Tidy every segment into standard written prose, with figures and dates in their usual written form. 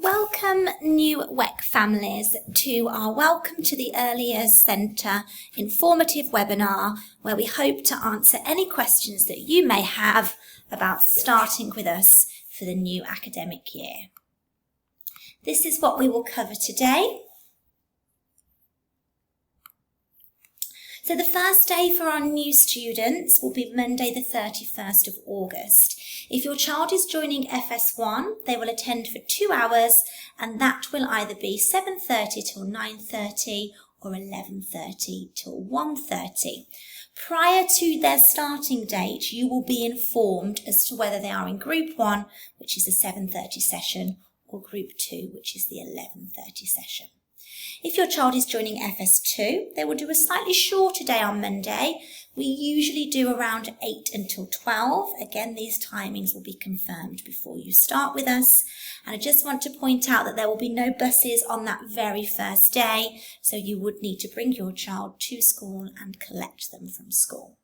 Welcome new WEC families to our Welcome to the Early Years Centre informative webinar where we hope to answer any questions that you may have about starting with us for the new academic year. This is what we will cover today. So the first day for our new students will be Monday the 31st of August. If your child is joining FS1, they will attend for 2 hours and that will either be 7:30 till 9:30 or 11:30 till 1:30. Prior to their starting date, you will be informed as to whether they are in Group 1, which is the 7:30 session, or Group 2, which is the 11:30 session. If your child is joining FS2, they will do a slightly shorter day on Monday. We usually do around 8 until 12. Again, these timings will be confirmed before you start with us. And I just want to point out that there will be no buses on that very first day, so you would need to bring your child to school and collect them from school.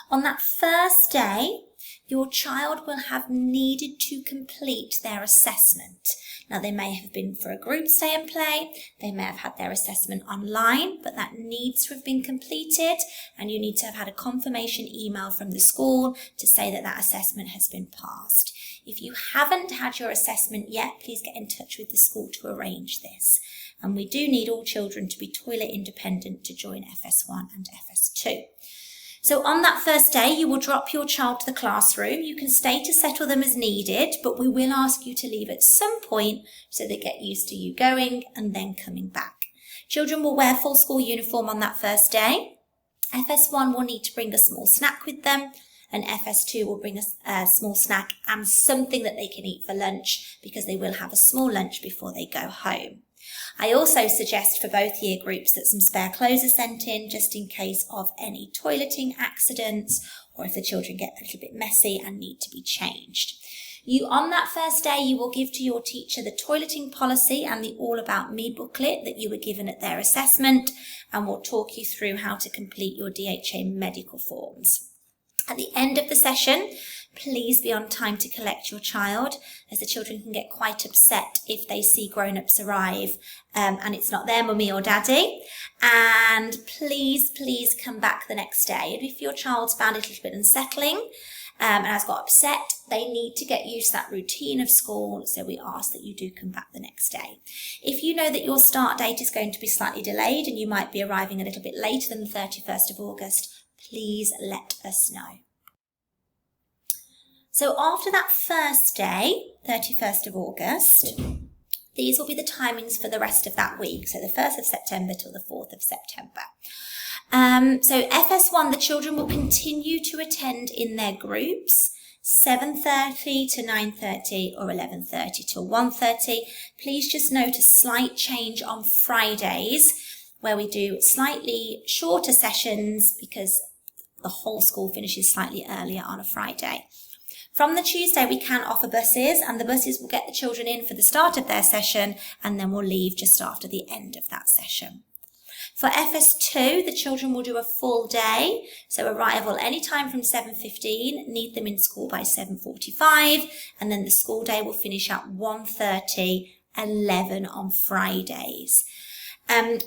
On that first day, your child will have needed to complete their assessment. Now, they may have been for a group stay and play, they may have had their assessment online, but that needs to have been completed and you need to have had a confirmation email from the school to say that that assessment has been passed. If you haven't had your assessment yet, please get in touch with the school to arrange this. And we do need all children to be toilet independent to join FS1 and FS2. So on that first day, you will drop your child to the classroom. You can stay to settle them as needed, but we will ask you to leave at some point so they get used to you going and then coming back. Children will wear full school uniform on that first day. FS1 will need to bring a small snack with them, and FS2 will bring a small snack and something that they can eat for lunch because they will have a small lunch before they go home. I also suggest for both year groups that some spare clothes are sent in just in case of any toileting accidents or if the children get a little bit messy and need to be changed. On that first day, you will give to your teacher the toileting policy and the All About Me booklet that you were given at their assessment, and we'll talk you through how to complete your DHA medical forms. At the end of the session, please be on time to collect your child, as the children can get quite upset if they see grown-ups arrive and it's not their mummy or daddy. And please come back the next day. And if your child's found it a little bit unsettling and has got upset, they need to get used to that routine of school, so we ask that you do come back the next day. If you know that your start date is going to be slightly delayed and you might be arriving a little bit later than the 31st of August, please let us know. So after that first day, 31st of August, these will be the timings for the rest of that week. So the 1st of September till the 4th of September. So FS1, the children will continue to attend in their groups, 7:30 to 9:30 or 11:30 till 1:30. Please just note a slight change on Fridays where we do slightly shorter sessions because the whole school finishes slightly earlier on a Friday. From the Tuesday, we can offer buses, and the buses will get the children in for the start of their session and then will leave just after the end of that session. For FS2, the children will do a full day, so arrival anytime from 7:15, need them in school by 7:45, and then the school day will finish at 1:30, 11 on Fridays.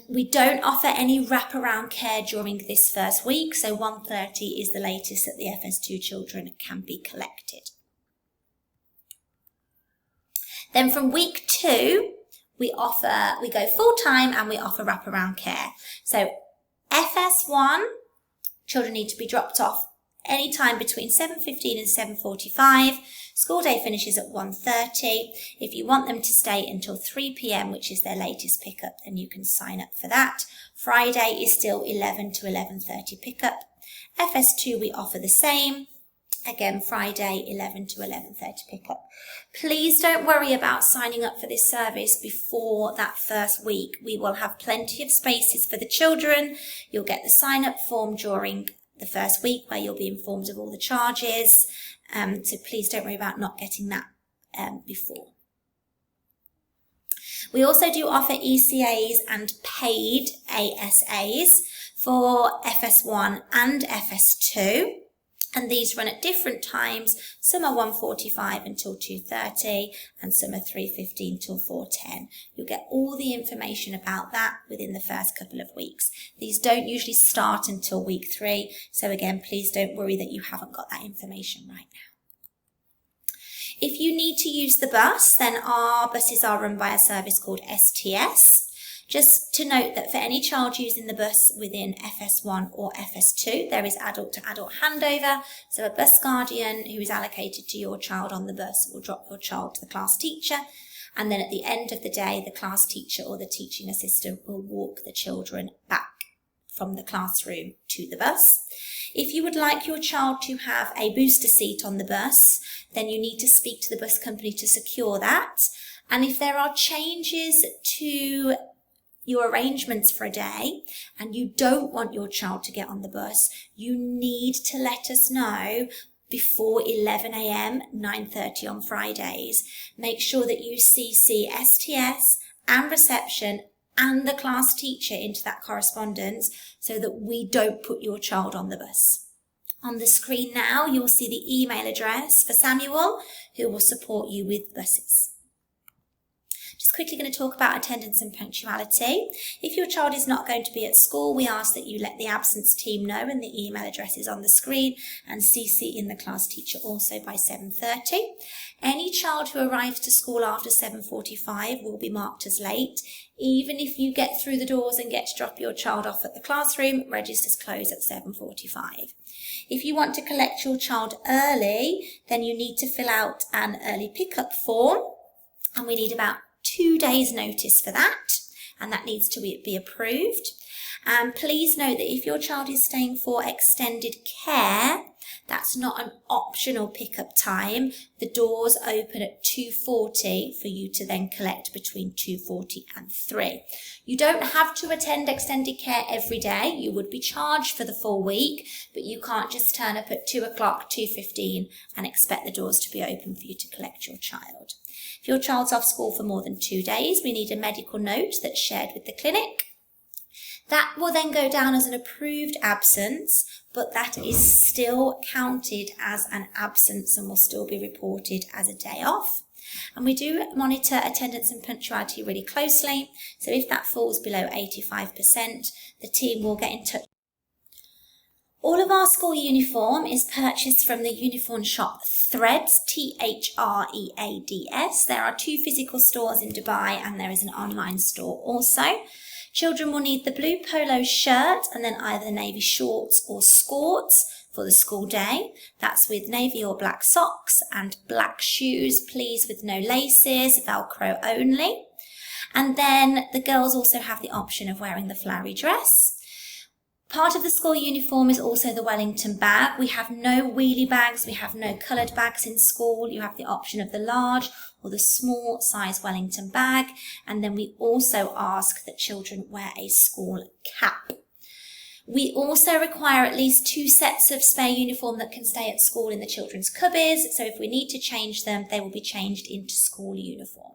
We don't offer any wraparound care during this first week, so 1:30 is the latest that the FS2 children can be collected. Then from week 2, we go full-time and we offer wraparound care. So FS1, children need to be dropped off any time between 7:15 and 7:45. School day finishes at 1:30. If you want them to stay until 3 p.m, which is their latest pickup, then you can sign up for that. Friday is still 11 to 11:30 pickup. FS2, we offer the same. Again, Friday, 11 to 11:30 pickup. Please don't worry about signing up for this service before that first week. We will have plenty of spaces for the children. You'll get the sign-up form during the first week where you'll be informed of all the charges. So please don't worry about not getting that before. We also do offer ECAs and paid ASAs for FS1 and FS2. And these run at different times. Some are 1:45 until 2:30 and some are 3:15 till 4:10. You'll get all the information about that within the first couple of weeks. These don't usually start until week 3. So again, please don't worry that you haven't got that information right now. If you need to use the bus, then our buses are run by a service called STS. Just to note that for any child using the bus within FS1 or FS2, there is adult-to-adult handover. So a bus guardian who is allocated to your child on the bus will drop your child to the class teacher. And then at the end of the day, the class teacher or the teaching assistant will walk the children back from the classroom to the bus. If you would like your child to have a booster seat on the bus, then you need to speak to the bus company to secure that. And if there are changes to your arrangements for a day and you don't want your child to get on the bus, you need to let us know before 11 a.m, 9:30 on Fridays. Make sure that you CC STS and reception and the class teacher into that correspondence so that we don't put your child on the bus. On the screen now, you'll see the email address for Samuel, who will support you with buses. Just quickly going to talk about attendance and punctuality. If your child is not going to be at school, we ask that you let the absence team know, and the email address is on the screen, and CC in the class teacher also by 7:30. Any child who arrives to school after 7:45 will be marked as late. Even if you get through the doors and get to drop your child off at the classroom, registers close at 7:45. If you want to collect your child early, then you need to fill out an early pickup form, and we need about 2 days notice for that, and that needs to be approved. And please note that if your child is staying for extended care, that's not an optional pickup time. The doors open at 2:40 for you to then collect between 2:40 and 3. You don't have to attend extended care every day. You would be charged for the full week, but you can't just turn up at 2 o'clock, 2:15 and expect the doors to be open for you to collect your child. If your child's off school for more than 2 days, we need a medical note that's shared with the clinic. That will then go down as an approved absence, but that is still counted as an absence and will still be reported as a day off. And we do monitor attendance and punctuality really closely. So if that falls below 85%, the team will get in touch. All of our school uniform is purchased from the uniform shop Threads, Threads. There are 2 physical stores in Dubai and there is an online store also. Children will need the blue polo shirt and then either navy shorts or skirts for the school day. That's with navy or black socks and black shoes, please, with no laces, Velcro only. And then the girls also have the option of wearing the flowery dress. Part of the school uniform is also the Wellington bag. We have no wheelie bags, we have no coloured bags in school. You have the option of the large or the small size Wellington bag. And then we also ask that children wear a school cap. We also require at least 2 sets of spare uniform that can stay at school in the children's cubbies. So if we need to change them, they will be changed into school uniform.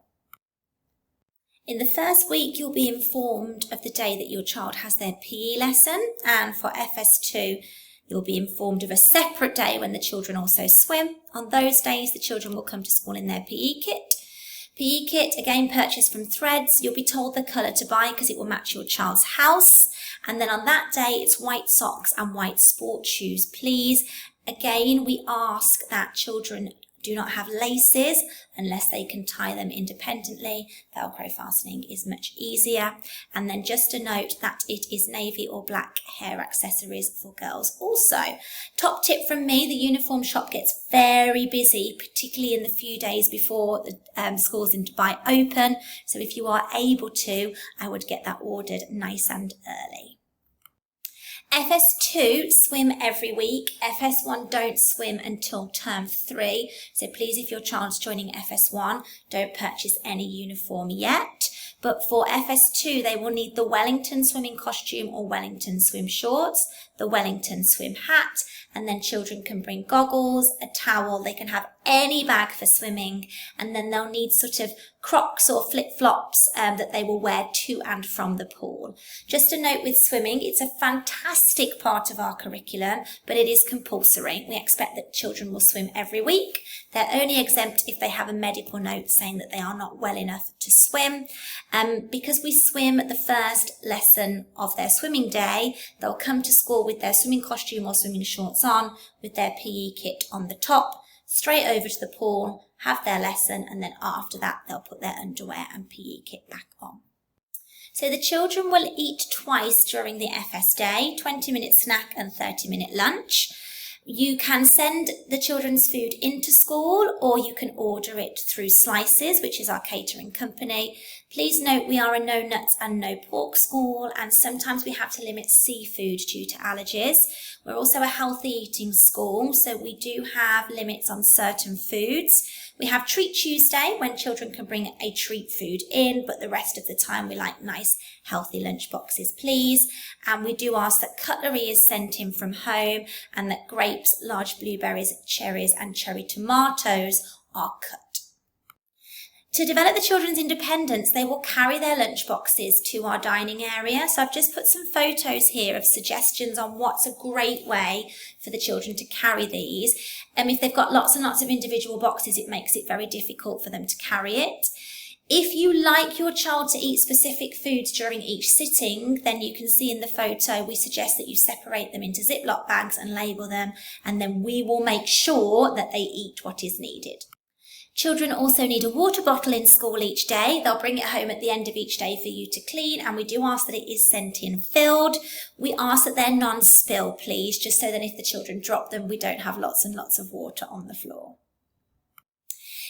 In the first week, you'll be informed of the day that your child has their PE lesson, and for FS2, you'll be informed of a separate day when the children also swim. On those days, the children will come to school in their PE kit. PE kit, again, purchased from Threads. You'll be told the colour to buy because it will match your child's house. And then on that day, it's white socks and white sports shoes, please. Again, we ask that children do not have laces unless they can tie them independently. Velcro fastening is much easier. And then just a note that it is navy or black hair accessories for girls also. Top tip from me, the uniform shop gets very busy, particularly in the few days before the schools in Dubai open. So if you are able to, I would get that ordered nice and early. FS2 swim every week. FS1 don't swim until term 3. So please, if your child's joining FS1, don't purchase any uniform yet. But for FS2, they will need the Wellington swimming costume or Wellington swim shorts. the Wellington swim hat, and then children can bring goggles, a towel, they can have any bag for swimming, and then they'll need sort of Crocs or flip-flops that they will wear to and from the pool. Just a note with swimming, it's a fantastic part of our curriculum, but it is compulsory. We expect that children will swim every week. They're only exempt if they have a medical note saying that they are not well enough to swim. Because we swim at the first lesson of their swimming day, they'll come to school with their swimming costume or swimming shorts on, with their PE kit on the top, straight over to the pool, have their lesson, and then after that they'll put their underwear and PE kit back on. So the children will eat twice during the FS day, 20-minute snack and 30-minute lunch. You can send the children's food into school, or you can order it through Slices, which is our catering company. Please note we are a no nuts and no pork school, and sometimes we have to limit seafood due to allergies. We're also a healthy eating school, so we do have limits on certain foods. We have Treat Tuesday, when children can bring a treat food in, but the rest of the time we like nice healthy lunch boxes, please. And we do ask that cutlery is sent in from home, and that grapes, large blueberries, cherries and cherry tomatoes are cut. To develop the children's independence, they will carry their lunch boxes to our dining area. So I've just put some photos here of suggestions on what's a great way for the children to carry these. If they've got lots and lots of individual boxes, it makes it very difficult for them to carry it. If you like your child to eat specific foods during each sitting, then you can see in the photo, we suggest that you separate them into Ziploc bags and label them, and then we will make sure that they eat what is needed. Children also need a water bottle in school each day. They'll bring it home at the end of each day for you to clean, and we do ask that it is sent in filled. We ask that they're non-spill, please, just so that if the children drop them, we don't have lots and lots of water on the floor.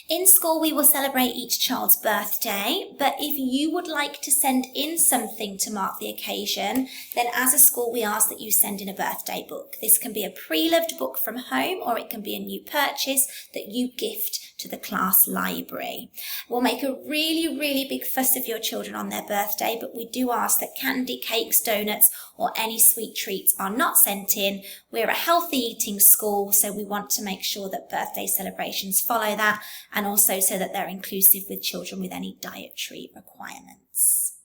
In school, we will celebrate each child's birthday, but if you would like to send in something to mark the occasion, then as a school, we ask that you send in a birthday book. This can be a pre-loved book from home, or it can be a new purchase that you gift to the class library. We'll make a really, really big fuss of your children on their birthday, but we do ask that candy, cakes, donuts, or any sweet treats are not sent in. We're a healthy eating school, so we want to make sure that birthday celebrations follow that, and also so that they're inclusive with children with any dietary requirements.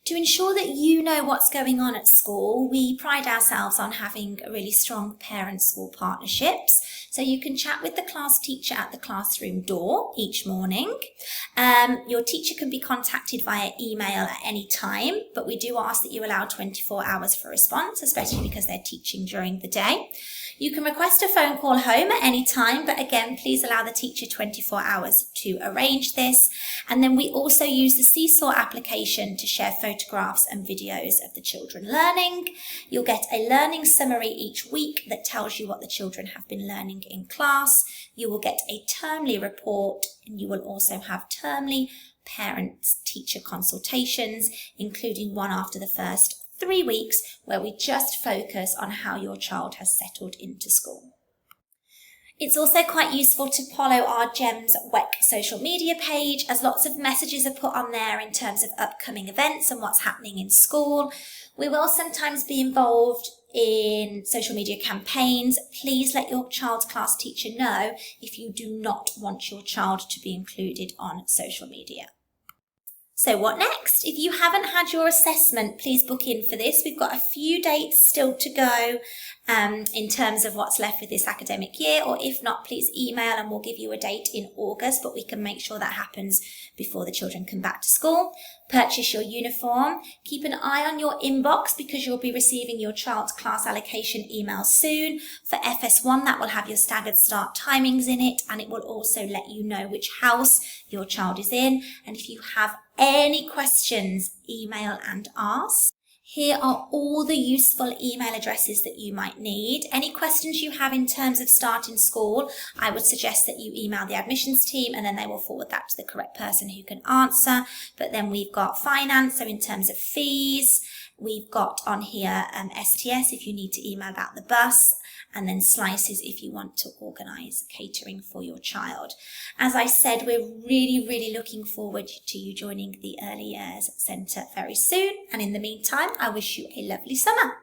To ensure that you know what's going on at school, we pride ourselves on having a really strong parent-school partnerships. So you can chat with the class teacher at the classroom door each morning. Your teacher can be contacted via email at any time, but we do ask that you allow 24 hours for response, especially because they're teaching during the day. You can request a phone call home at any time, but again, please allow the teacher 24 hours to arrange this. And then we also use the Seesaw application to share photographs and videos of the children learning. You'll get a learning summary each week that tells you what the children have been learning in class. You will get a termly report, and you will also have termly parent-teacher consultations, including one after the first 3 weeks, where we just focus on how your child has settled into school. It's also quite useful to follow our GEMS WEC social media page, as lots of messages are put on there in terms of upcoming events and what's happening in school. We will sometimes be involved in social media campaigns. Please let your child's class teacher know if you do not want your child to be included on social media. So what next? If you haven't had your assessment, please book in for this. We've got a few dates still to go in terms of what's left with this academic year, or if not, please email and we'll give you a date in August, but we can make sure that happens before the children come back to school. Purchase your uniform. Keep an eye on your inbox because you'll be receiving your child's class allocation email soon. For FS1, that will have your staggered start timings in it, and it will also let you know which house your child is in. And if you have any questions, email and ask. Here are all the useful email addresses that you might need. Any questions you have in terms of starting school, I would suggest that you email the admissions team, and then they will forward that to the correct person who can answer. But then we've got finance, so in terms of fees, we've got on here STS if you need to email about the bus, and then Slices if you want to organise catering for your child. As I said, we're really looking forward to you joining the Early Years Centre very soon, and in the meantime, I wish you a lovely summer.